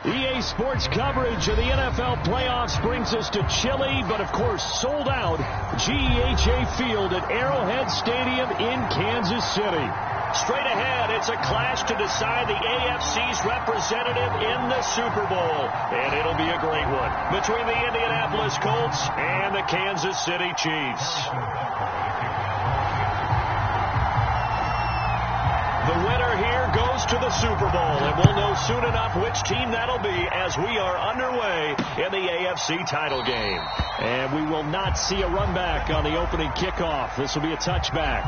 EA Sports coverage of the NFL playoffs brings us to chilly, but of course sold out GEHA Field at Arrowhead Stadium in Kansas City. Straight ahead, it's a clash to decide the AFC's representative in the Super Bowl. And it'll be a great one between the Indianapolis Colts and the Kansas City Chiefs. The winner here goes to the Super Bowl, and we'll know soon enough which team that'll be as we are underway in the AFC title game. And we will not see a run back on the opening kickoff. This will be a touchback.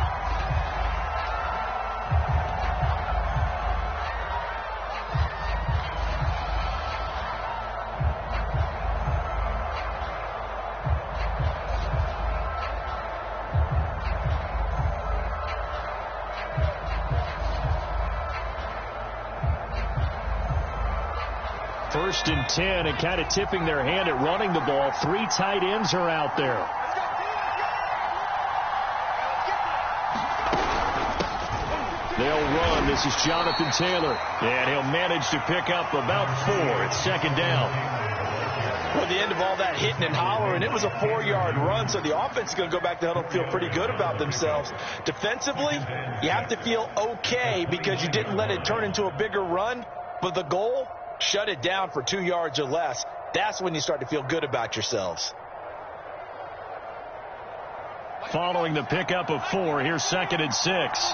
First and 10, and kind of tipping their hand at running the ball. 3 tight ends are out there. They'll run. This is Jonathan Taylor. And he'll manage to pick up about 4. It's second down. Well, the end of all that hitting and hollering, it was a 4-yard run, so the offense is going to go back to huddle and feel pretty good about themselves. Defensively, you have to feel okay because you didn't let it turn into a bigger run, but the goal, shut it down for 2 yards or less. That's when you start to feel good about yourselves. Following the pickup of 4, here's second and 6.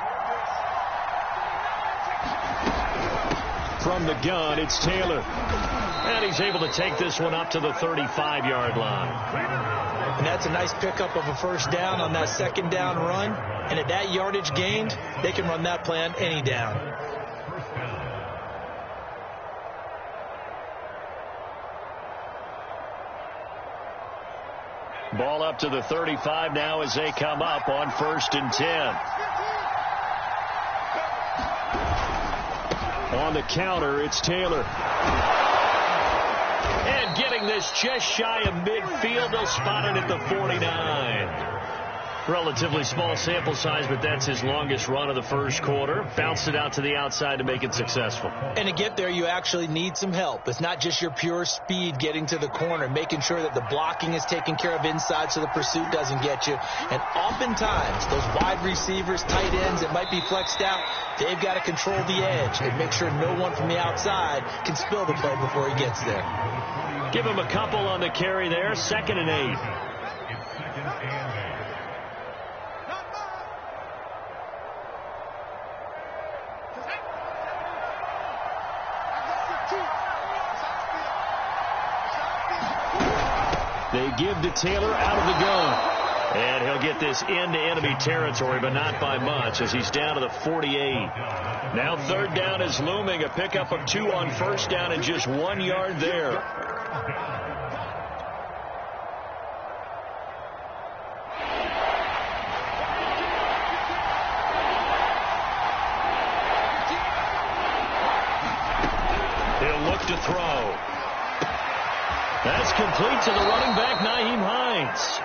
From the gun, it's Taylor. And he's able to take this one up to the 35-yard line. And that's a nice pickup of a first down on that second down run. And at that yardage gained, they can run that play on any down. Ball up to the 35 now as they come up on first and 10. On the counter, it's Taylor. And getting this just shy of midfield, they'll spot it at the 49. Relatively small sample size, but that's his longest run of the first quarter. Bounced it out to the outside to make it successful. And to get there, you actually need some help. It's not just your pure speed getting to the corner, making sure that the blocking is taken care of inside so the pursuit doesn't get you. And oftentimes, those wide receivers, tight ends that might be flexed out, they've got to control the edge and make sure no one from the outside can spill the play before he gets there. Give him a couple on the carry there, second and 8. They give to Taylor out of the gun. And he'll get this into enemy territory, but not by much as he's down to the 48. Now third down is looming. A pickup of 2 on first down and just 1 yard there. He'll look to throw. That's complete to the running back, Nyheim Hines.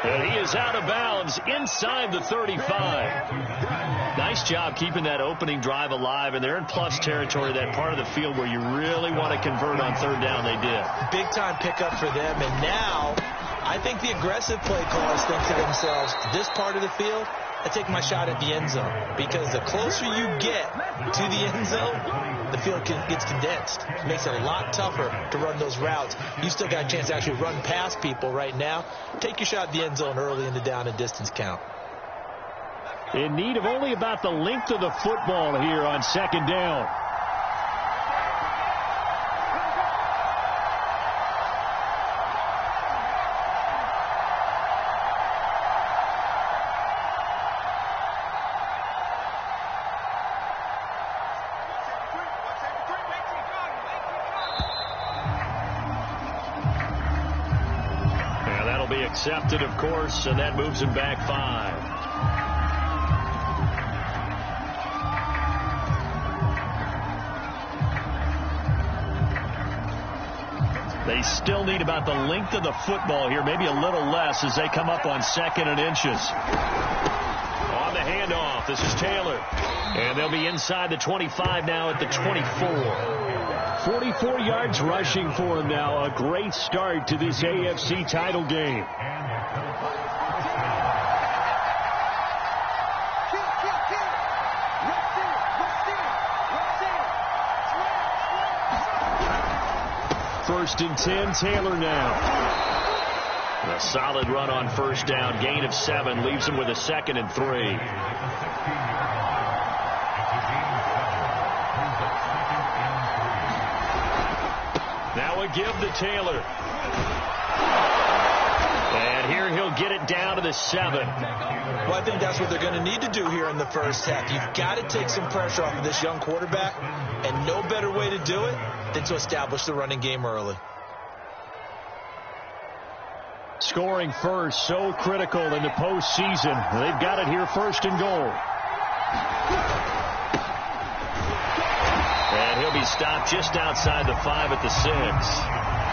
And he is out of bounds inside the 35. Nice job keeping that opening drive alive, and they're in plus territory, that part of the field where you really want to convert on third down. They did. Big-time pickup for them, and now I think the aggressive play callers think to themselves, this part of the field, I take my shot at the end zone, because the closer you get to the end zone, the field gets condensed. It makes it a lot tougher to run those routes. You still got a chance to actually run past people right now. Take your shot at the end zone early in the down and distance count. In need of only about the length of the football here on second down. Accepted, of course, and that moves him back 5. They still need about the length of the football here, maybe a little less as they come up on second and inches. On the hand. handoff. This is Taylor. And they'll be inside the 25 now at the 24. 44 yards rushing for him now. A great start to this AFC title game. First and 10, Taylor now. A solid run on first down, gain of 7, leaves him with a 2nd and 3. Now a give to Taylor. And here he'll get it down to the 7. Well, I think that's what they're going to need to do here in the first half. You've got to take some pressure off of this young quarterback, and no better way to do it than to establish the running game early. Scoring first, so critical in the postseason. They've got it here, 1st and goal. And he'll be stopped just outside the 5 at the 6.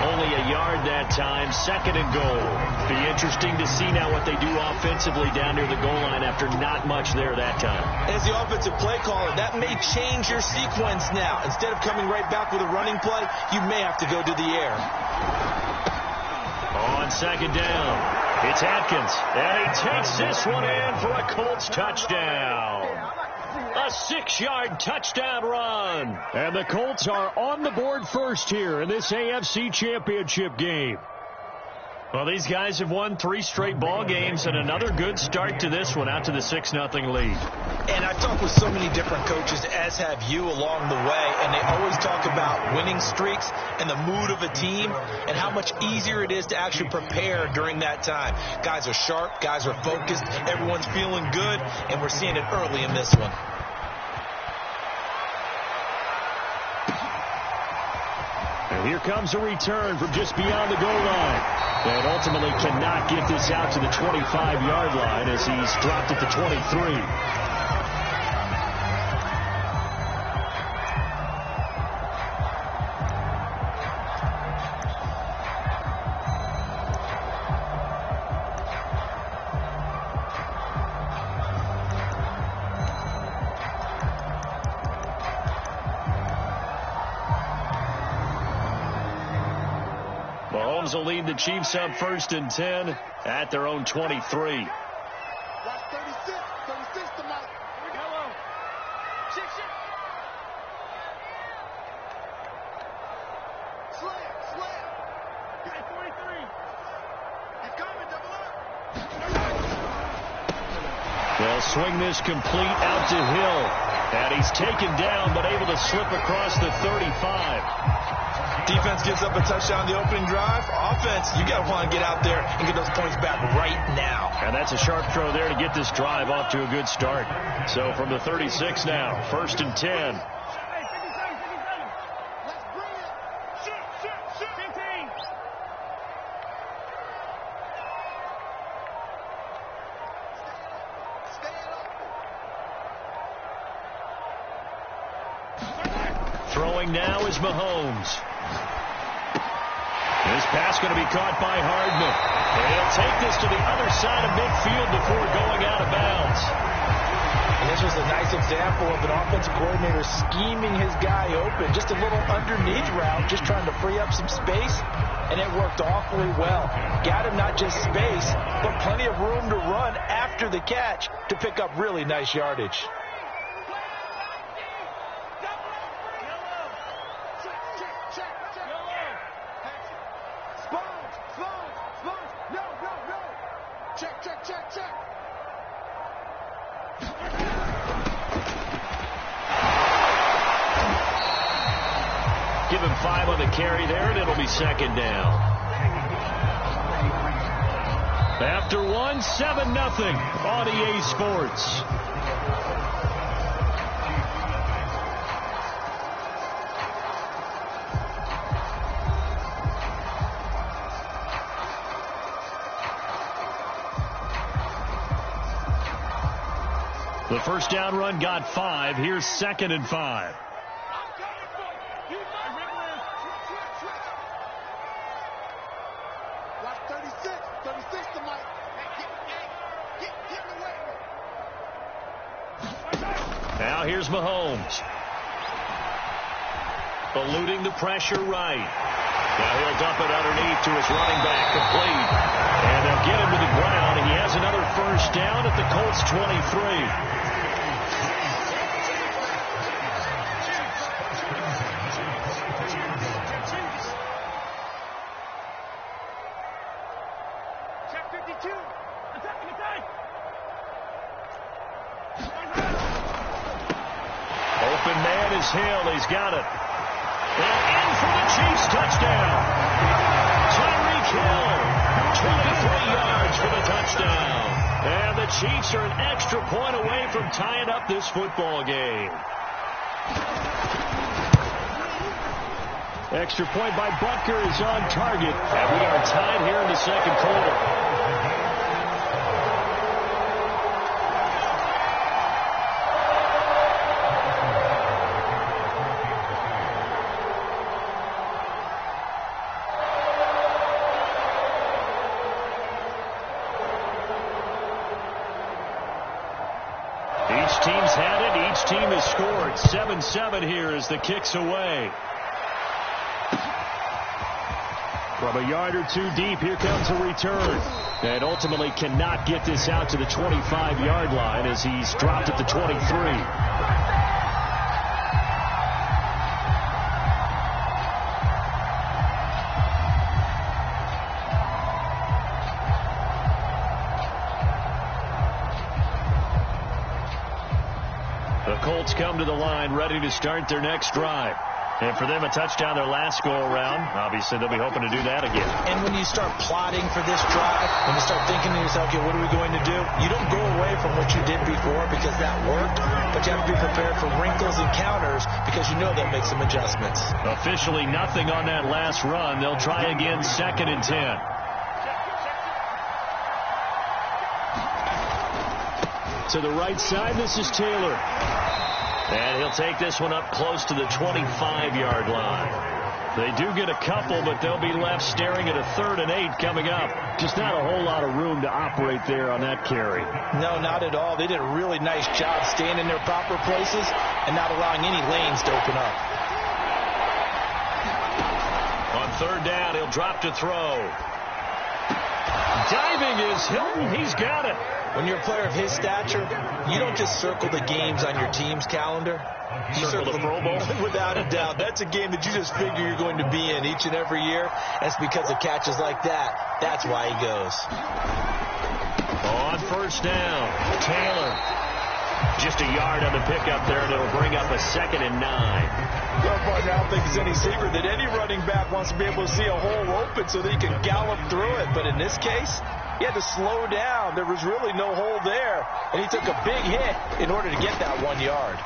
Only a yard that time, 2nd and goal. Be interesting to see now what they do offensively down near the goal line after not much there that time. As the offensive play caller, that may change your sequence now. Instead of coming right back with a running play, you may have to go to the air. On 2nd down, it's Atkins, and he takes this one in for a Colts touchdown. A 6-yard touchdown run. And the Colts are on the board first here in this AFC Championship game. Well, these guys have won 3 straight ball games, and another good start to this one, out to the 6-0 lead. And I've talked with so many different coaches, as have you, along the way, and they always talk about winning streaks and the mood of a team and how much easier it is to actually prepare during that time. Guys are sharp, guys are focused, everyone's feeling good, and we're seeing it early in this one. And here comes a return from just beyond the goal line. And ultimately cannot get this out to the 25-yard line as he's dropped at the 23. Mahomes will lead the Chiefs up 1st and 10 at their own 23. Watch 36 to Mike. Hello. Shit. Slam. Got 43. He's coming, double up. They'll swing this complete out to Hill. And he's taken down, but able to slip across the 35. Defense gives up a touchdown the opening drive. Offense, you got to want to get out there and get those points back right now. And that's a sharp throw there to get this drive off to a good start. So from the 36 now, 1st and 10. Let's bring it. Shoot. 15. Throwing now is Mahomes. This pass going to be caught by Hardman. And he'll take this to the other side of midfield before going out of bounds. And this was a nice example of an offensive coordinator scheming his guy open. Just a little underneath route, just trying to free up some space. And it worked awfully well. Got him not just space, but plenty of room to run after the catch to pick up really nice yardage. Check. Give him 5 on the carry there, and it'll be 2nd down. After 1, 7-0 on EA Sports. The first down run got 5. Here's 2nd and 5. Watch 36 to Mike. Get in the way. Now here's Mahomes. Eluding the pressure right. Now he'll dump it underneath to his running back, complete. And they'll get him to the ground, and he has another first down at the Colts 23. Open man is Hill. He's got it. And in for the Chiefs touchdown. Tyreek Hill, 23 yards for the touchdown. And the Chiefs are an extra point away from tying up this football game. Extra point by Butker is on target. And we are tied here in the second quarter. Each team's had it. Each team has scored. 7-7 here as the kick's away. From a yard or two deep, here comes a return. And ultimately cannot get this out to the 25-yard line as he's dropped at the 23. The Colts come to the line ready to start their next drive. And for them, a touchdown their last go-around. Obviously, they'll be hoping to do that again. And when you start plotting for this drive, when you start thinking to yourself, okay, what are we going to do? You don't go away from what you did before because that worked, but you have to be prepared for wrinkles and counters because you know they'll make some adjustments. Officially nothing on that last run. They'll try again, 2nd and 10. To the right side, this is Taylor. And he'll take this one up close to the 25-yard line. They do get a couple, but they'll be left staring at a 3rd and 8 coming up. Just not a whole lot of room to operate there on that carry. No, not at all. They did a really nice job staying in their proper places and not allowing any lanes to open up. On 3rd down, he'll drop to throw. Diving is Hilton. He's got it. When you're a player of his stature, you don't just circle the games on your team's calendar. You circle the Pro Bowl. Without a doubt. That's a game that you just figure you're going to be in each and every year. And it's because of catches like that. That's why he goes. On 1st down, Taylor. Just a yard on the pickup there, and it'll bring up a 2nd and 9. Well, partner, I don't think it's any secret that any running back wants to be able to see a hole open so that he can gallop through it. But in this case, he had to slow down. There was really no hole there, and he took a big hit in order to get that 1 yard.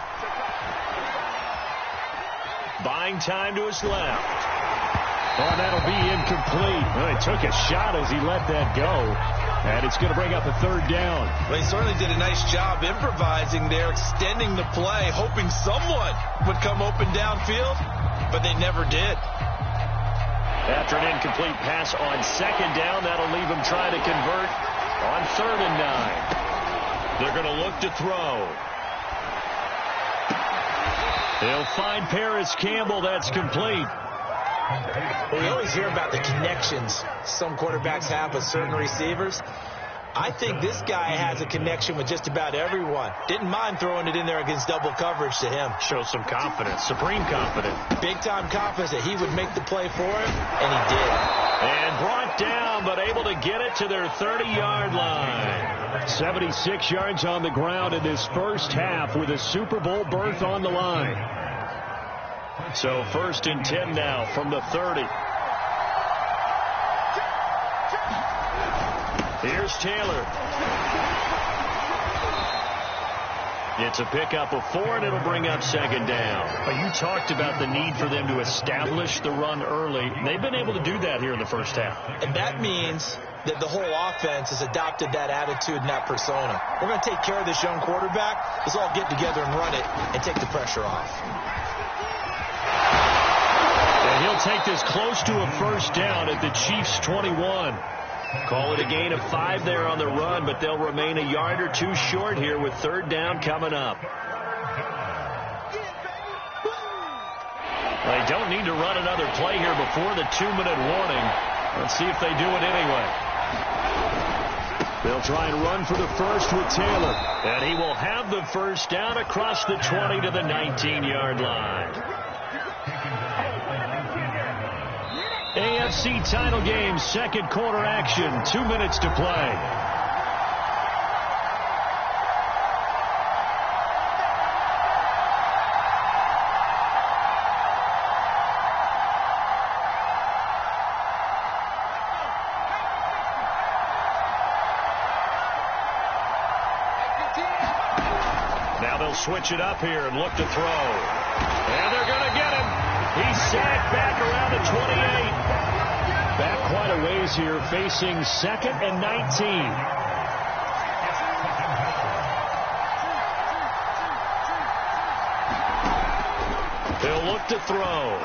Buying time to his left. Oh, that'll be incomplete. Well, he took a shot as he let that go, and it's going to bring up a 3rd down. Well, he certainly did a nice job improvising there, extending the play, hoping someone would come open downfield, but they never did. After an incomplete pass on 2nd down, that'll leave him trying to convert on 3rd and 9. They're going to look to throw. They'll find Paris Campbell. That's complete. Well, we always hear about the connections some quarterbacks have with certain receivers. I think this guy has a connection with just about everyone. Didn't mind throwing it in there against double coverage to him. Shows some confidence, supreme confidence. Big-time confidence that he would make the play for him, and he did. And brought down, but able to get it to their 30-yard line. 76 yards on the ground in this first half with a Super Bowl berth on the line. So 1st and 10 now from the 30. Here's Taylor. It's a pickup of 4, and it'll bring up 2nd down. You talked about the need for them to establish the run early. They've been able to do that here in the first half. And that means that the whole offense has adopted that attitude and that persona. We're going to take care of this young quarterback. Let's all get together and run it and take the pressure off. And he'll take this close to a 1st down at the Chiefs' 21. Call it a gain of 5 there on the run, but they'll remain a yard or two short here with 3rd down coming up. They don't need to run another play here before the 2-minute warning. Let's see if they do it anyway. They'll try and run for the first with Taylor. And he will have the first down across the 20 to the 19-yard line. AFC title game, second quarter action, 2 minutes to play. Now they'll switch it up here and look to throw. And they're going to get him. He's sacked back around the 28. Back quite a ways here, facing 2nd and 19. They'll look to throw.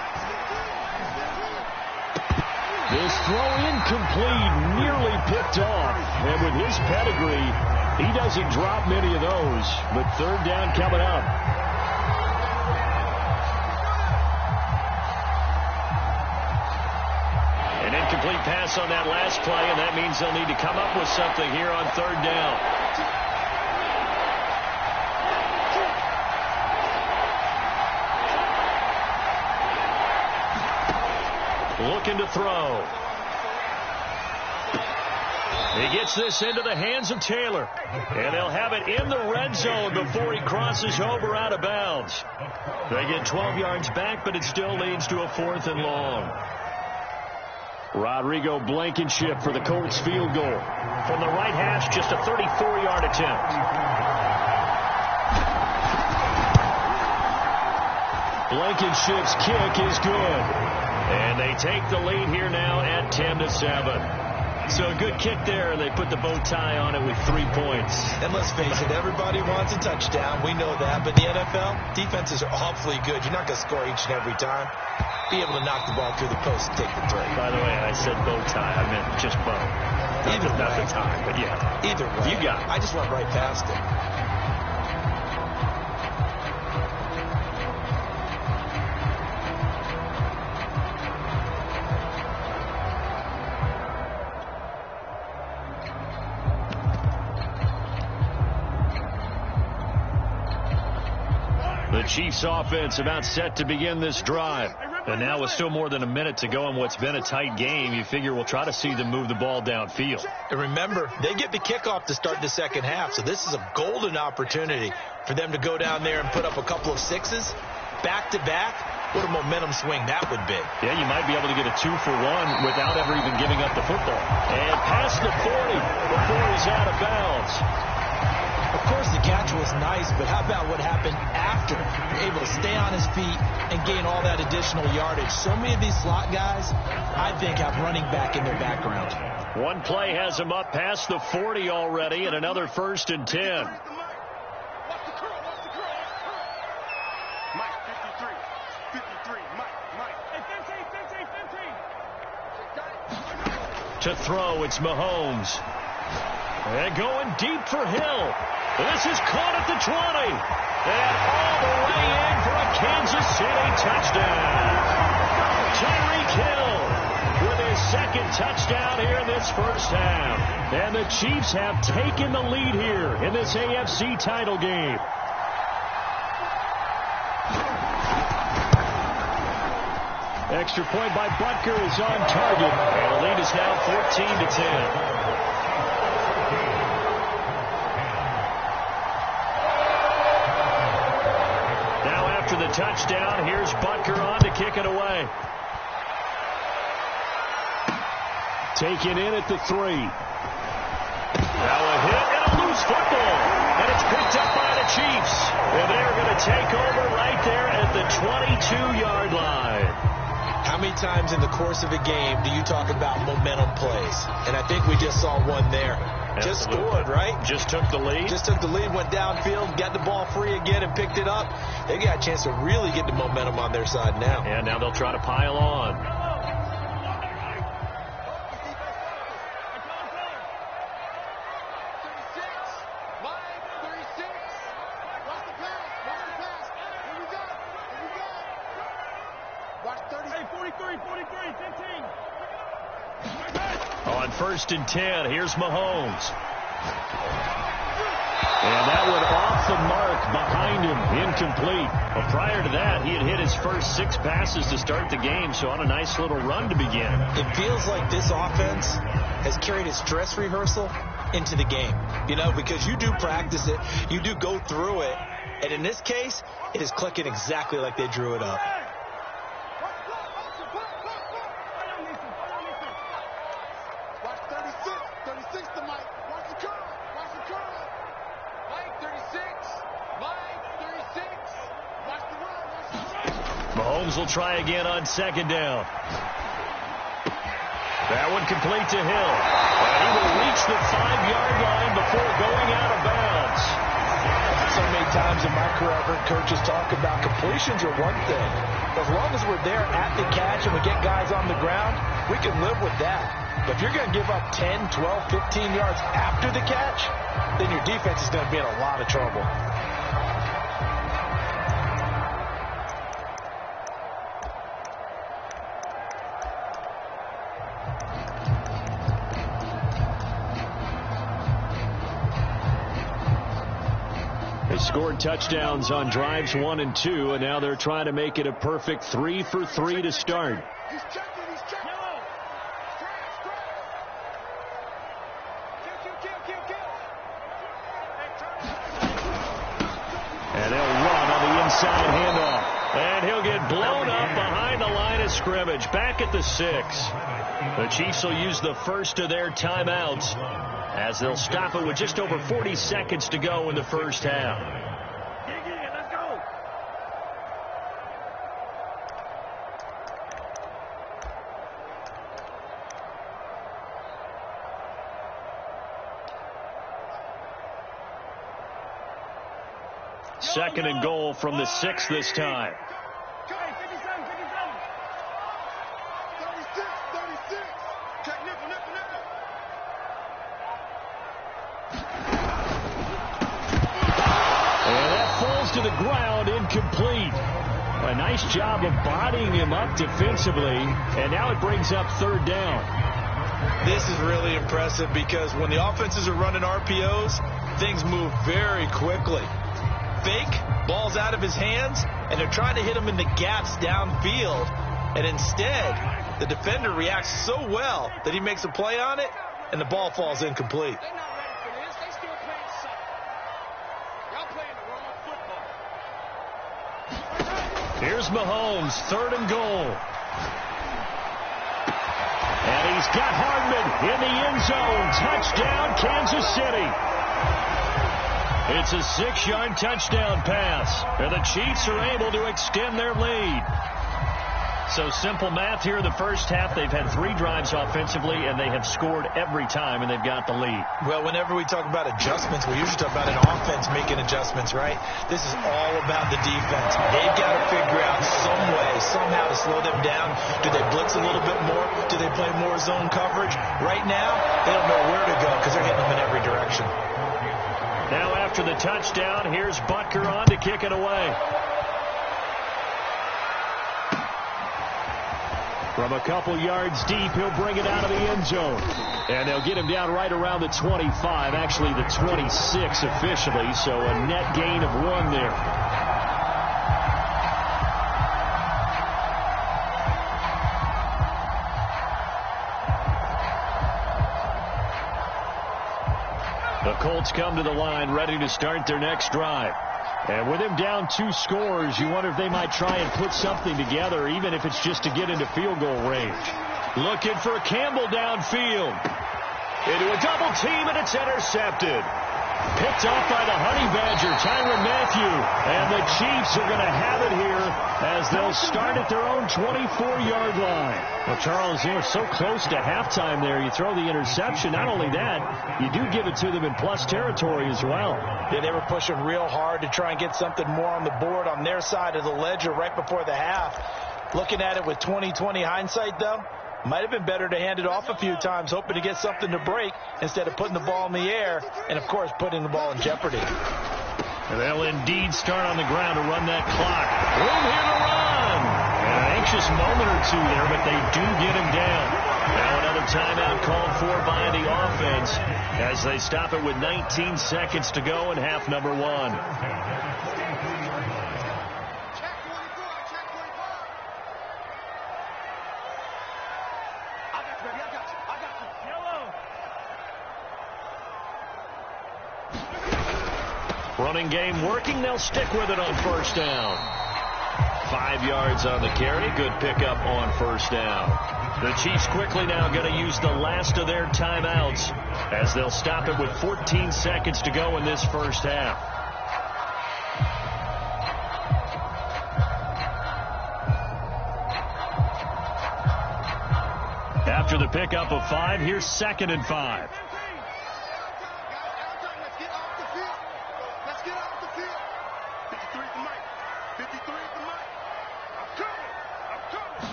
This throw incomplete, nearly picked off. And with his pedigree, he doesn't drop many of those. But third down coming up. An incomplete pass on that last play, and that means they'll need to come up with something here on third down. Looking to throw. He gets this into the hands of Taylor. And they'll have it in the red zone before he crosses over out of bounds. They get 12 yards back, but it still leads to a 4th and long. Rodrigo Blankenship for the Colts field goal. From the right hash, just a 34-yard attempt. Blankenship's kick is good. And they take the lead here now at 10-7. So a good kick there, and they put the bow tie on it with 3 points. And let's face it, everybody wants a touchdown. We know that. But the NFL, defenses are awfully good. You're not going to score each and every time. Be able to knock the ball through the post and take the 3. By the way, I said bow tie. I meant just bow. Not the tie, but yeah. Either way. You got it. I just went right past it. The Chiefs offense about set to begin this drive. And now with still more than a minute to go in what's been a tight game, you figure we'll try to see them move the ball downfield. And remember, they get the kickoff to start the second half, so this is a golden opportunity for them to go down there and put up a couple of 6s back-to-back. What a momentum swing that would be. Yeah, you might be able to get a 2-for-1 without ever even giving up the football. And past the 40 before he's out of bounds. Of course, the catch was nice, but how about what happened after? You're able to stay on his feet and gain all that additional yardage. So many of these slot guys, I think, have running back in their background. One play has him up past the 40 already, and another 1st and 10. Watch the curl. Mike, 53, Mike. Hey, 15. To throw, it's Mahomes. And going deep for Hill. This is caught at the 20. And all the way in for a Kansas City touchdown. Tyreek Hill with his 2nd touchdown here in this first half. And the Chiefs have taken the lead here in this AFC title game. Extra point by Butker is on target. And the lead is now 14-10. The touchdown. Here's Butker on to kick it away. Taken in at the 3. Now a hit and a loose football. And it's picked up by the Chiefs. And they're going to take over right there at the 22-yard line. How many times in the course of a game do you talk about momentum plays? And I think we just saw one there. Just scored, right? Just took the lead. Just took the lead, went downfield, got the ball free again, and picked it up. They got a chance to really get the momentum on their side now. And now they'll try to pile on. On 1st and 10, here's Mahomes. And that one off the mark behind him, incomplete. Well, prior to that, he had hit his first 6 passes to start the game, so on a nice little run to begin. It feels like this offense has carried its dress rehearsal into the game, you know, because you do practice it, you do go through it, and in this case, it is clicking exactly like they drew it up. Watch 36 to Mike. Watch the curl. Watch the curl. Mike 36. Mike 36. Watch the run. Watch the run. Mahomes will try again on 2nd down. That one complete to Hill. And he will reach the 5-yard line before going out of bounds. So many times in my career, I've heard coaches talk about completions are one thing. As long as we're there at the catch and we get guys on the ground, we can live with that. But if you're going to give up 10, 12, 15 yards after the catch, then your defense is going to be in a lot of trouble. They scored touchdowns on drives 1 and 2, and now they're trying to make it a perfect 3 for 3 to start. He's checking. He's checking. And they'll run on the inside handoff. And he'll get blown up behind the line of scrimmage. Back at the 6. The Chiefs will use the first of their timeouts as they'll stop it with just over 40 seconds to go in the first half. Let's go. Second and goal from the 6 this time. 36. Check nickel. And that falls to the ground, incomplete. A nice job of bodying him up defensively, and now it brings up 3rd down. This is really impressive because when the offenses are running RPOs, things move very quickly. Fake, ball's out of his hands, and they're trying to hit him in the gaps downfield. And instead, the defender reacts so well that he makes a play on it, and the ball falls incomplete. They're not ready for this. They still playing soccer. Y'all playing the wrong football. Here's Mahomes, 3rd and goal. And he's got Hardman in the end zone. Touchdown, Kansas City. It's a 6-yard touchdown pass, and the Chiefs are able to extend their lead. So simple math here in the first half. They've had 3 drives offensively, and they have scored every time, and they've got the lead. Well, whenever we talk about adjustments, we usually talk about an offense making adjustments, right? This is all about the defense. They've got to figure out some way, somehow to slow them down. Do they blitz a little bit more? Do they play more zone coverage? Right now, they don't know where to go because they're hitting them in every direction. Now after the touchdown, here's Butker on to kick it away. From a couple yards deep, he'll bring it out of the end zone. And they'll get him down right around the 25, actually the 26 officially, so a net gain of 1 there. The Colts come to the line ready to start their next drive. And with him down 2 scores, you wonder if they might try and put something together, even if it's just to get into field goal range. Looking for Campbell downfield. Into a double team, and it's intercepted. Picked off by the Honey Badger, Tyrann Mathieu. And the Chiefs are going to have it here as they'll start at their own 24-yard line. Well, Charles, they were so close to halftime there. You throw the interception. Not only that, you do give it to them in plus territory as well. Yeah, they were pushing real hard to try and get something more on the board on their side of the ledger right before the half. Looking at it with 20/20 hindsight, though, might have been better to hand it off a few times, hoping to get something to break instead of putting the ball in the air and, of course, putting the ball in jeopardy. And they'll indeed start on the ground to run that clock. Room here to run. And an precious moment or two there, but they do get him down. Now another timeout called for by the offense as they stop it with 19 seconds to go in half number one. Running game working. They'll stick with it on first down. 5 yards on the carry. Good pickup on first down. The Chiefs quickly now going to use the last of their timeouts as they'll stop it with 14 seconds to go in this first half. After the pickup of 5, here's 2nd and 5.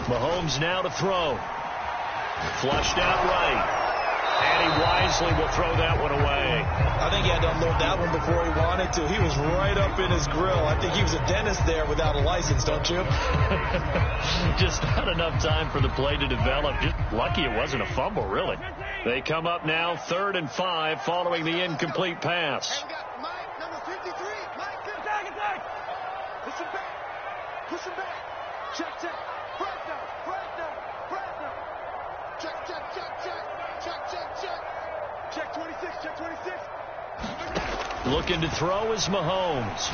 Mahomes now to throw. Flushed out right. And he wisely will throw that one away. I think he had to unload that one before he wanted to. He was right up in his grill. I think he was a dentist there without a license, don't you? Just not enough time for the play to develop. Just lucky it wasn't a fumble, really. They come up now 3rd and 5 following the incomplete pass. Mike, number 53. Mike, attack. Push him back. Push him back. Check. Check 26. Looking to throw is Mahomes.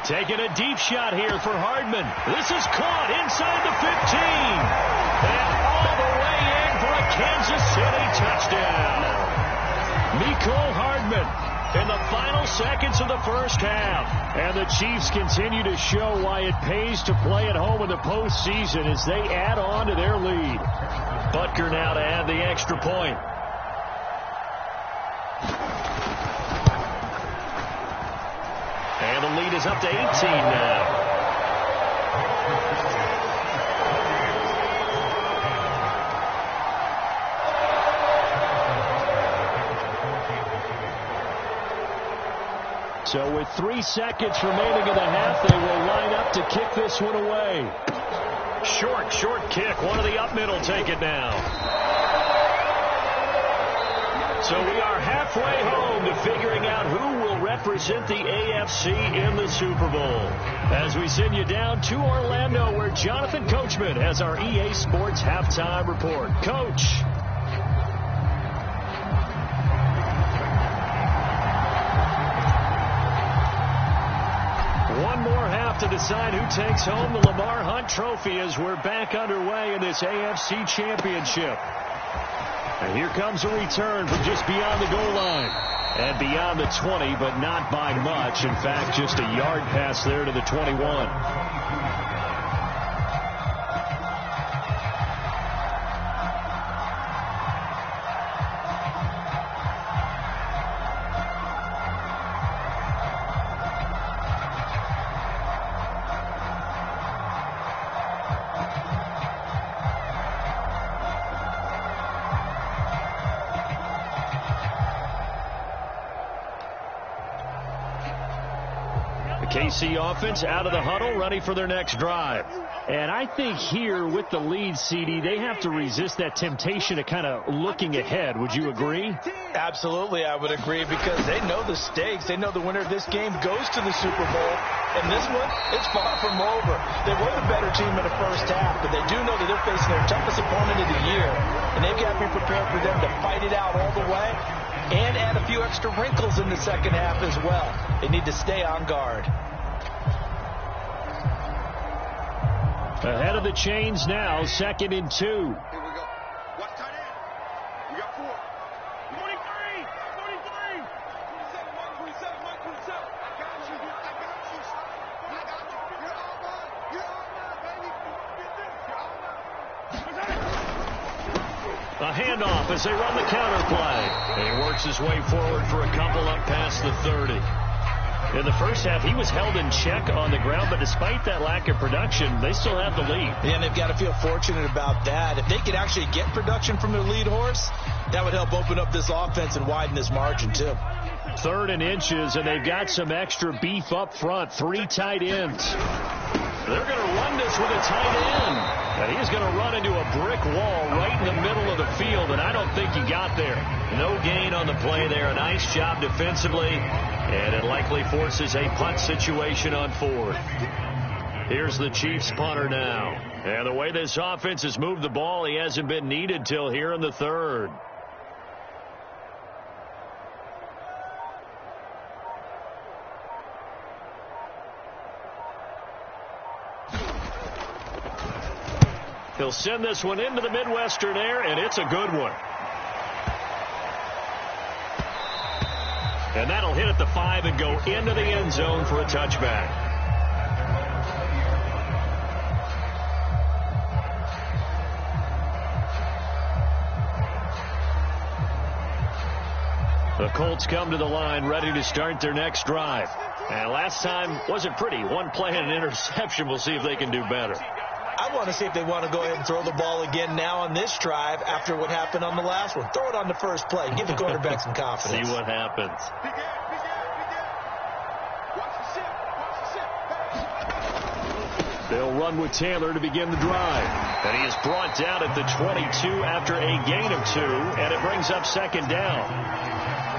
Taking a deep shot here for Hardman. This is caught inside the 15. And all the way in for a Kansas City touchdown. Mecole Hardman in the final seconds of the first half. And the Chiefs continue to show why it pays to play at home in the postseason as they add on to their lead. Butker now to add the extra point. And the lead is up to 18 now. So with 3 seconds remaining in the half, they will line up to kick this one away. Short kick. One of the up middle take it now. So we are halfway home to figuring out who will represent the AFC in the Super Bowl. As we send you down to Orlando, where Jonathan Coachman has our EA Sports halftime report. Coach. One more half to decide who takes home the Lamar Hunt Trophy as we're back underway in this AFC Championship. And here comes a return from just beyond the goal line. And beyond the 20, but not by much. In fact, just a yard pass there to the 21. KC offense out of the huddle, ready for their next drive. And I think here with the lead, CD, they have to resist that temptation of kind of looking ahead. Would you agree? Absolutely, I would agree, because they know the stakes. They know the winner of this game goes to the Super Bowl. And this one, it's far from over. They were the better team in the first half, but they do know that they're facing their toughest opponent of the year. And they've got to be prepared for them to fight it out all the way and add a few extra wrinkles in the second half as well. They need to stay on guard. Ahead of the chains now, 2nd and 2. Here we go. Watch tight end. We got 4. 23. 27. Mike 27. I got you. You're all mine. A handoff as they run the counter play. And he works his way forward for a couple up past the 30. In the first half, he was held in check on the ground, but despite that lack of production, they still have the lead. Yeah, and they've got to feel fortunate about that. If they could actually get production from their lead horse, that would help open up this offense and widen this margin, too. 3rd and inches, and they've got some extra beef up front. 3 tight ends. They're going to run this with a tight end. And he's going to run into a brick wall right in the middle of the field, and I don't think he got there. No gain on the play there. A nice job defensively, and it likely forces a punt situation on fourth. Here's the Chiefs punter now. And the way this offense has moved the ball, he hasn't been needed till here in the third. He'll send this one into the Midwestern air, and it's a good one. And that'll hit at the 5 and go into the end zone for a touchback. The Colts come to the line ready to start their next drive. And last time wasn't pretty. One play and an interception. We'll see if they can do better. I want to see if they want to go ahead and throw the ball again now on this drive after what happened on the last one. Throw it on the first play. Give the quarterback some confidence. See what happens. They'll run with Taylor to begin the drive. And he is brought down at the 22 after a gain of 2, and it brings up second down.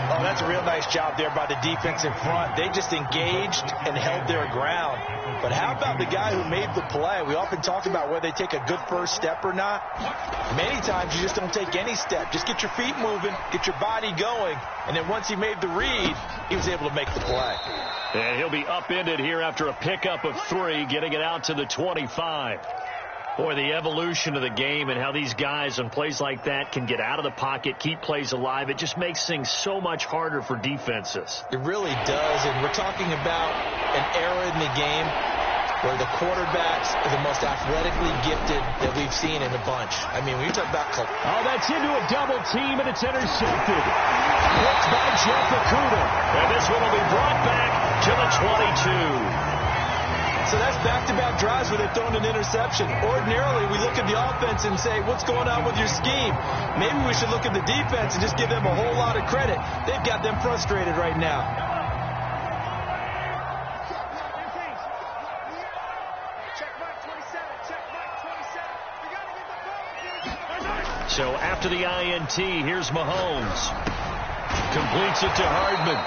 Oh, that's a real nice job there by the defense in front. They just engaged and held their ground. But how about the guy who made the play? We often talk about whether they take a good first step or not. Many times you just don't take any step. Just get your feet moving, get your body going, and then once he made the read, he was able to make the play. And he'll be upended here after a pickup of 3, getting it out to the 25. Boy, the evolution of the game and how these guys on plays like that can get out of the pocket, keep plays alive, it just makes things so much harder for defenses. It really does, and we're talking about an era in the game where the quarterbacks are the most athletically gifted that we've seen in a bunch. I mean, when you talk about... Oh, that's into a double team, and it's intercepted. Picked by Jeff Okuda. And this one will be brought back to the 22. So that's back-to-back drives where they've thrown an interception. Ordinarily, we look at the offense and say, what's going on with your scheme? Maybe we should look at the defense and just give them a whole lot of credit. They've got them frustrated right now. So after the INT, here's Mahomes. Completes it to Hardman.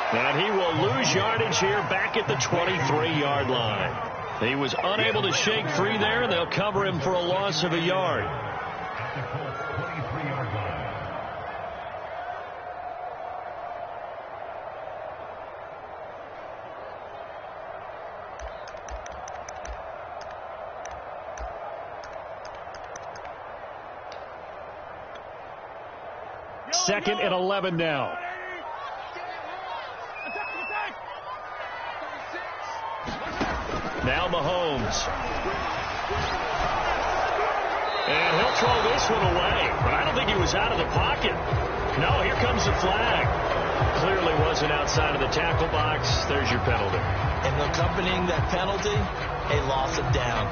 And he will lose yardage here back at the 23-yard line. He was unable to shake free there, and they'll cover him for a loss of a yard. Second and 11 now. Now Mahomes. And he'll throw this one away. But I don't think he was out of the pocket. No, here comes the flag. Clearly wasn't outside of the tackle box. There's your penalty. And accompanying that penalty, a loss of down.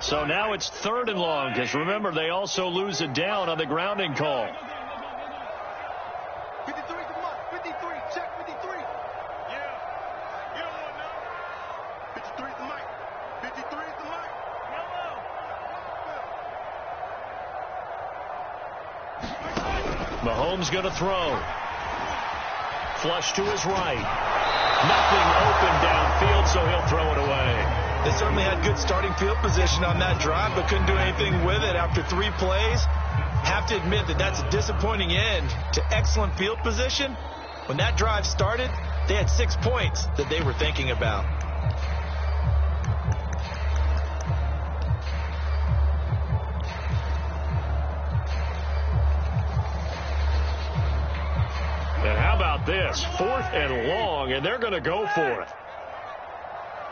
So now it's 3rd and long, because remember, they also lose a down on the grounding call. 53 to the mark. 53. Check 53. Yeah. You don't want to know. 53 is the mic. 53 is the mic. Mahomes going to throw. Flush to his right. Nothing open downfield, so he'll throw it away. They certainly had good starting field position on that drive, but couldn't do anything with it after 3 plays. Have to admit that that's a disappointing end to excellent field position. When that drive started, they had 6 points that they were thinking about. And how about this? 4th and long, and they're going to go for it.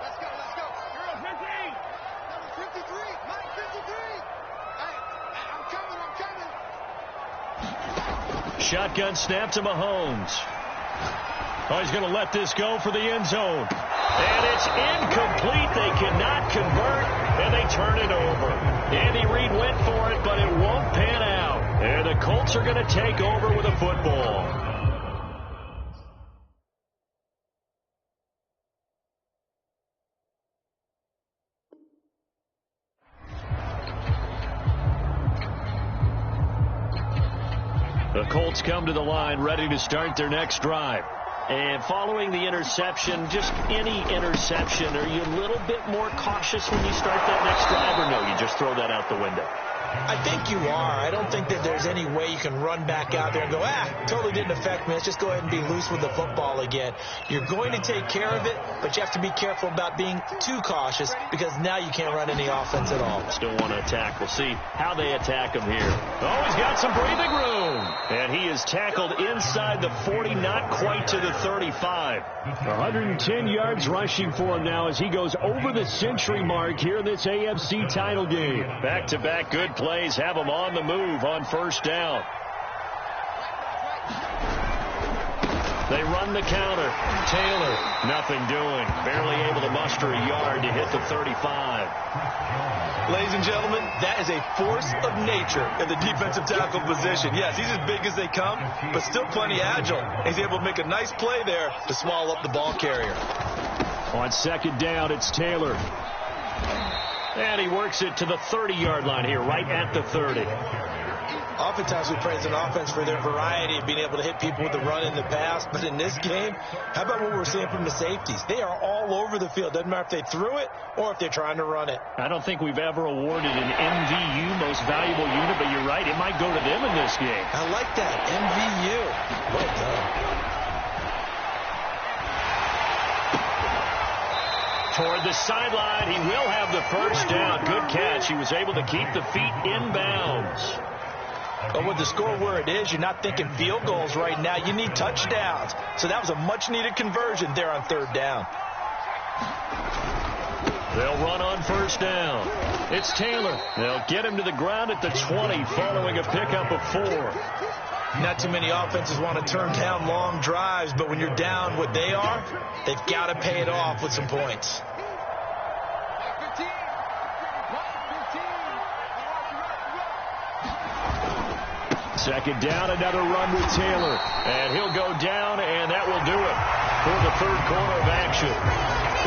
Let's go. You're on 15. 53. Mike, 53. Hey, I'm coming. Shotgun snap to Mahomes. Oh, he's going to let this go for the end zone. And it's incomplete. They cannot convert, and they turn it over. Andy Reid went for it, but it won't pan out. And the Colts are going to take over with a football. Colts come to the line, ready to start their next drive. And following the interception, just any interception, are you a little bit more cautious when you start that next drive, or no, you just throw that out the window? I think you are. I don't think that there's any way you can run back out there and go, totally didn't affect me. Let's just go ahead and be loose with the football again. You're going to take care of it, but you have to be careful about being too cautious because now you can't run any offense at all. Still want to attack. We'll see how they attack him here. Oh, he's got some breathing room. And he is tackled inside the 40, not quite to the 35. 110 yards rushing for him now as he goes over the century mark here in this AFC title game. Back-to-back good plays have him on the move on first down. They run the counter. Taylor, nothing doing. Barely able to muster a yard to hit the 35. Ladies and gentlemen, that is a force of nature in the defensive tackle position. Yes, he's as big as they come, but still plenty agile. He's able to make a nice play there to swallow up the ball carrier. On second down, it's Taylor. And he works it to the 30-yard line here, right at the 30. Oftentimes we praise an offense for their variety of being able to hit people with the run in the pass. But in this game, how about what we're seeing from the safeties? They are all over the field. Doesn't matter if they threw it or if they're trying to run it. I don't think we've ever awarded an MVU, most valuable unit, but you're right. It might go to them in this game. I like that. MVU. Well done. Toward the sideline, he will have the first down. Good catch. He was able to keep the feet in bounds. But with the score where it is, you're not thinking field goals right now. You need touchdowns. So that was a much-needed conversion there on third down. They'll run on first down. It's Taylor. They'll get him to the ground at the 20 following a pickup of 4. Not too many offenses want to turn down long drives, but when you're down what they are, they've got to pay it off with some points. Second down, another run with Taylor. And he'll go down, and that will do it for the third quarter of action.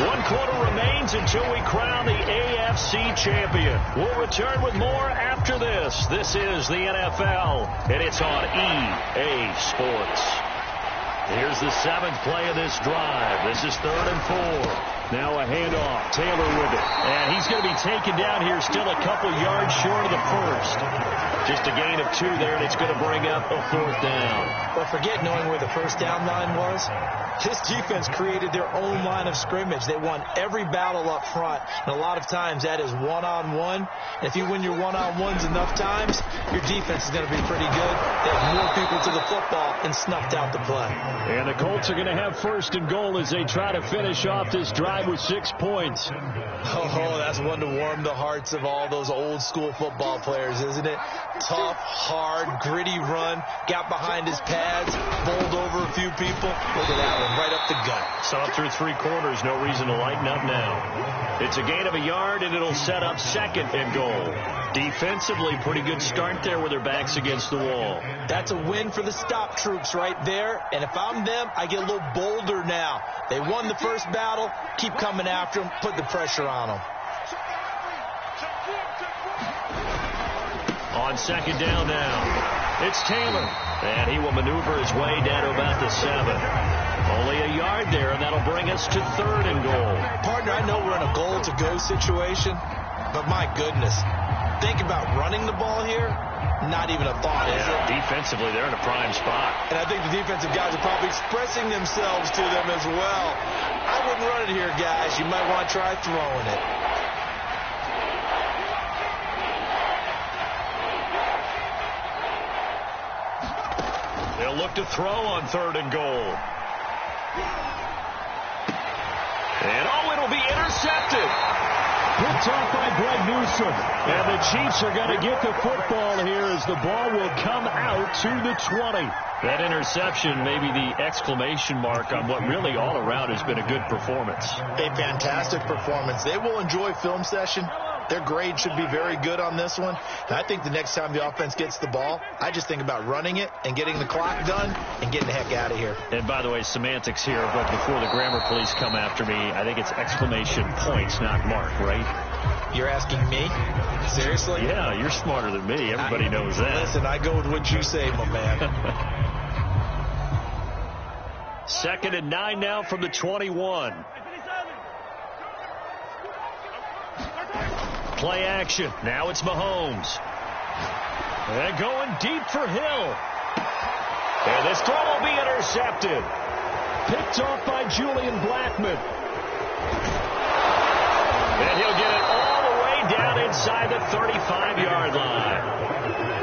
1 quarter remains until we crown the AFC champion. We'll return with more after this. This is the NFL, and it's on EA Sports. Here's the 7th play of this drive. This is 3rd and 4. Now a handoff. Taylor with it. And he's going to be taken down here, still a couple yards short of the first. Just a gain of 2 there, and it's going to bring up a 4th down. But forget knowing where the first down line was. This defense created their own line of scrimmage. They won every battle up front, and a lot of times that is one-on-one. And if you win your one-on-ones enough times, your defense is going to be pretty good. They have more people to the football and snuffed out the play. And the Colts are going to have 1st and goal as they try to finish off this drive with 6 points. Oh, that's one to warm the hearts of all those old-school football players, isn't it? Tough, hard, gritty run, got behind his pads, bowled over a few people. Look at that one, right up the gut. So up through 3 quarters, no reason to lighten up now. It's a gain of a yard, and it'll set up 2nd and goal. Defensively, pretty good start there with their backs against the wall. That's a win for the stop troops right there, and if I'm them, I get a little bolder now. They won the first battle, keep coming after them, put the pressure on them. On second down now, it's Taylor, and he will maneuver his way down to about the 7. Only a yard there, and that'll bring us to 3rd and goal. Partner, I know we're in a goal-to-go situation, but my goodness, think about running the ball here. Not even a thought, is it? Defensively, they're in a prime spot. And I think the defensive guys are probably expressing themselves to them as well. I wouldn't run it here, guys. You might want to try throwing it. They'll look to throw on 3rd and goal. And, it'll be intercepted. Picked off by Greg Newsome. And the Chiefs are going to get the football here as the ball will come out to the 20. That interception may be the exclamation mark on what really all around has been a good performance. A fantastic performance. They will enjoy film session. Their grade should be very good on this one. And I think the next time the offense gets the ball, I just think about running it and getting the clock done and getting the heck out of here. And by the way, semantics here, but before the grammar police come after me, I think it's exclamation points, not mark, right? You're asking me? Seriously? Yeah, you're smarter than me. Everybody knows that. Listen, I go with what you say, my man. 2nd and 9 now from the 21. Play action. Now it's Mahomes. And going deep for Hill. And this throw will be intercepted. Picked off by Julian Blackmon. And he'll get it all the way down inside the 35-yard line.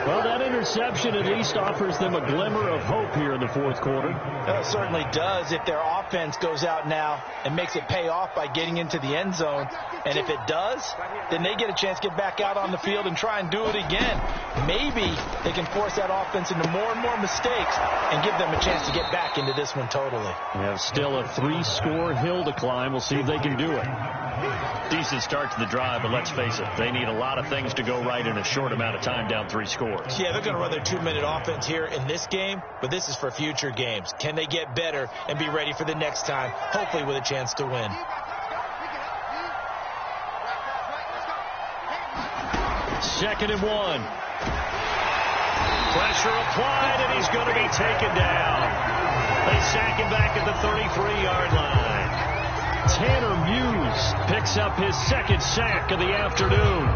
Well, that interception at least offers them a glimmer of hope here in the fourth quarter. It certainly does if their offense goes out now and makes it pay off by getting into the end zone. And if it does, then they get a chance to get back out on the field and try and do it again. Maybe they can force that offense into more and more mistakes and give them a chance to get back into this one totally. Yeah, still a 3-score hill to climb. We'll see if they can do it. Decent start to the drive, but let's face it, they need a lot of things to go right in a short amount of time, down 3 scores. Yeah, they're going to run their 2-minute offense here in this game, but this is for future games. Can they get better and be ready for the next time, hopefully with a chance to win? Second and 1. Pressure applied, and he's going to be taken down. They sack him back at the 33-yard line. Tanner Muse picks up his 2nd sack of the afternoon.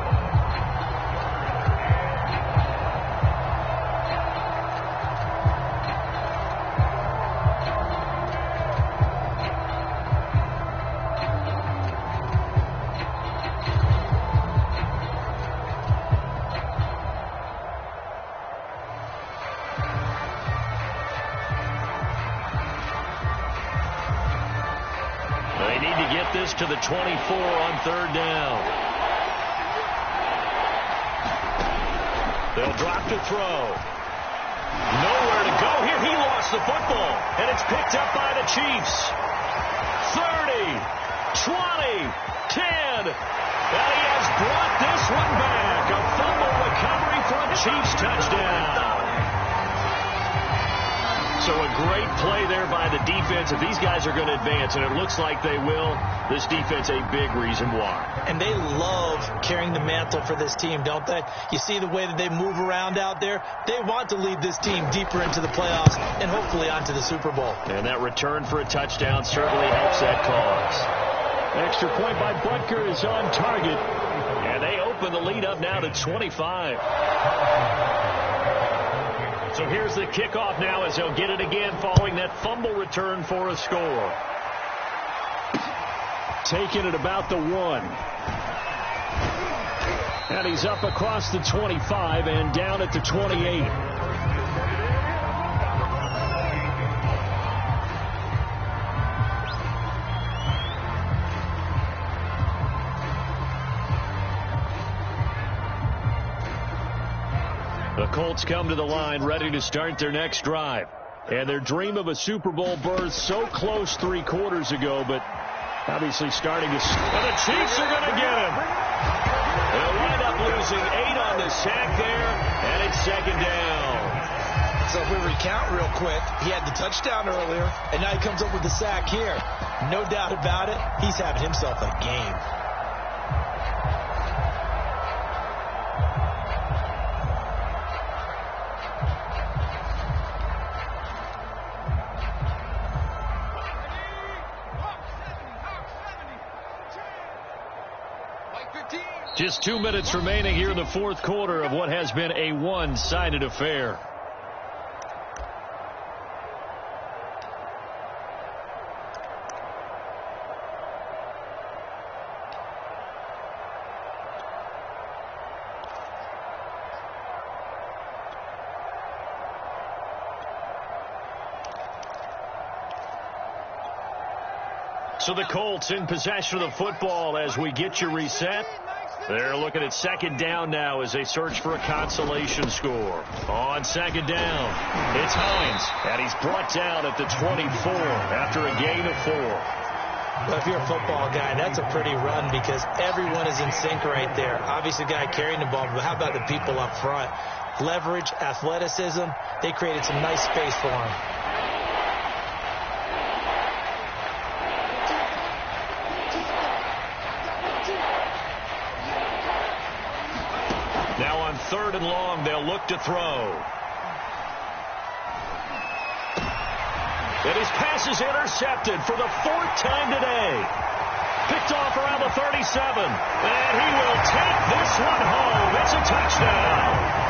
To the 24 on 3rd down. They'll drop to throw. Nowhere to go here. He lost the football, and it's picked up by the Chiefs. 30, 20, 10. And he has brought this one back. A fumble recovery for a Chiefs touchdown. So a great play there by the defense. If these guys are going to advance, and it looks like they will, this defense a big reason why. And they love carrying the mantle for this team, don't they? You see the way that they move around out there? They want to lead this team deeper into the playoffs and hopefully onto the Super Bowl. And that return for a touchdown certainly helps that cause. Extra point by Butker is on target. And they open the lead up now to 25. So here's the kickoff now as they'll get it again following that fumble return for a score. Taking it about the 1. And he's up across the 25 and down at the 28. The Colts come to the line ready to start their next drive. And their dream of a Super Bowl berth so close 3 quarters ago, but obviously starting to... And the Chiefs are going to get him. They'll wind up losing 8 on the sack there, and it's 2nd down. So if we recount real quick, he had the touchdown earlier, and now he comes up with the sack here. No doubt about it, he's having himself a game. Just 2 minutes remaining here in the fourth quarter of what has been a one-sided affair. So the Colts in possession of the football as we get you reset. They're looking at 2nd down now as they search for a consolation score. On 2nd down, it's Hines, and he's brought down at the 24 after a gain of 4. Well, if you're a football guy, that's a pretty run because everyone is in sync right there. Obviously, the guy carrying the ball, but how about the people up front? Leverage, athleticism, they created some nice space for him. 3rd and long. They'll look to throw. And his pass is intercepted for the 4th time today. Picked off around the 37. And he will take this one home. It's a touchdown.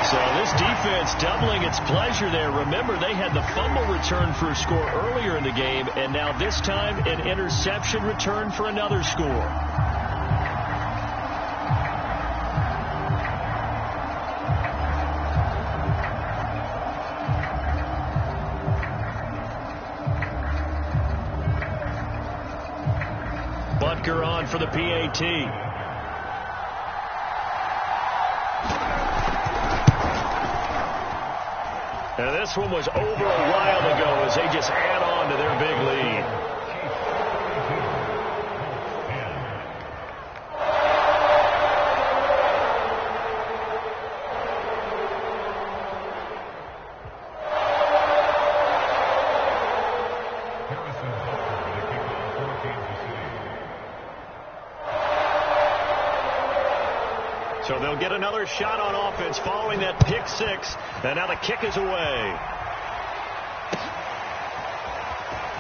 So this defense doubling its pleasure there. Remember, they had the fumble return for a score earlier in the game, and now this time an interception return for another score. Butker on for the PAT. And this one was over a while ago as they just add on to their big lead. So they'll get another shot on offense following that pick 6. And now the kick is away.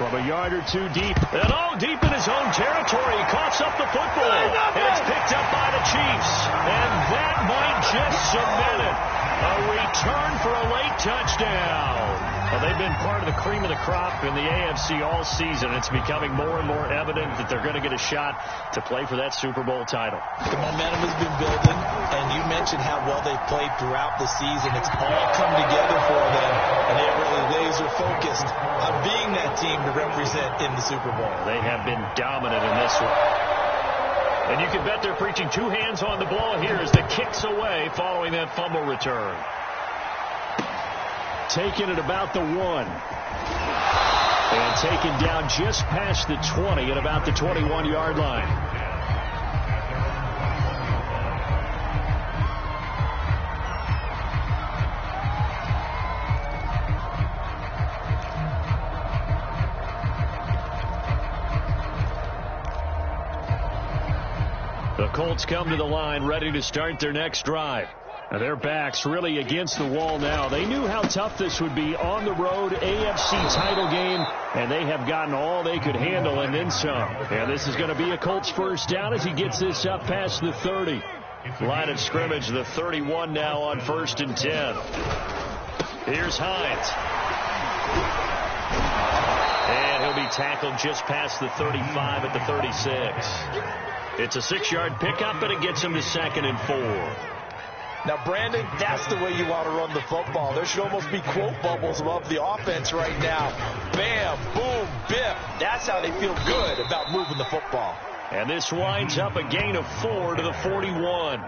From a yard or two deep. And deep in his own territory. He coughs up the football. And it's picked up by the Chiefs. And that might just cement it. A return for a late touchdown. Well, they've been part of the cream of the crop in the AFC all season. It's becoming more and more evident that they're going to get a shot to play for that Super Bowl title. The momentum has been building, and you mentioned how well they've played throughout the season. It's all come together for them, and they're really laser-focused on being that team to represent in the Super Bowl. They have been dominant in this one. And you can bet they're preaching 2 hands on the ball here as the kick's away following that fumble return. Taken at about the 1. And taken down just past the 20 at about the 21-yard line. The Colts come to the line ready to start their next drive. Now their backs really against the wall now. They knew how tough this would be on the road, AFC title game, and they have gotten all they could handle and then some. And this is going to be a Colts first down as he gets this up past the 30. Line of scrimmage, the 31 now on 1st and 10. Here's Hines. And he'll be tackled just past the 35 at the 36. It's a 6-yard pickup, and it gets him to 2nd and 4. Now, Brandon, that's the way you want to run the football. There should almost be quote bubbles above the offense right now. Bam, boom, biff. That's how they feel good about moving the football. And this winds up a gain of 4 to the 41.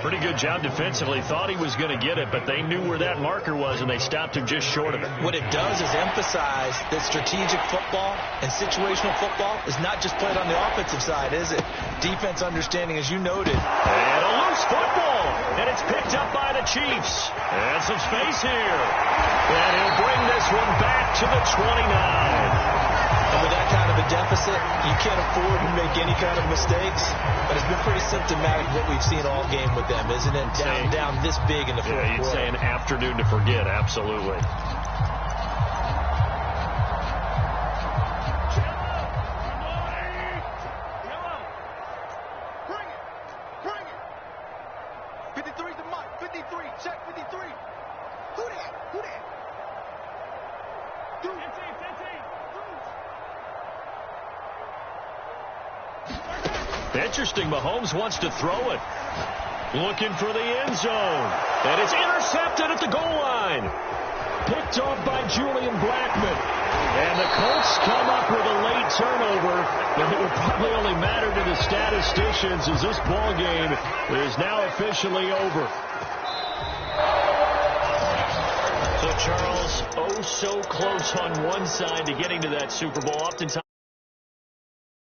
Pretty good job defensively. Thought he was going to get it, but they knew where that marker was, and they stopped him just short of it. What it does is emphasize that strategic football and situational football is not just played on the offensive side, is it? Defense understanding, as you noted. And a loose football, and it's picked up by the Chiefs. And some space here. And he'll bring this one back to the 29. And with that kind of a deficit, you can't afford to make any kind of mistakes. But it's been pretty symptomatic of what we've seen all game with them, isn't it? Down this big in the fourth quarter. You'd say an afternoon to forget, absolutely. Bring it. 53's the mark. 53. Check 53. Who that? 15. Interesting. Mahomes wants to throw it. Looking for the end zone. And it's intercepted at the goal line. Picked off by Julian Blackmon. And the Colts come up with a late turnover. And it will probably only matter to the statisticians as this ball game is now officially over. So, Charles, oh so close on one side to getting to that Super Bowl. Oftentimes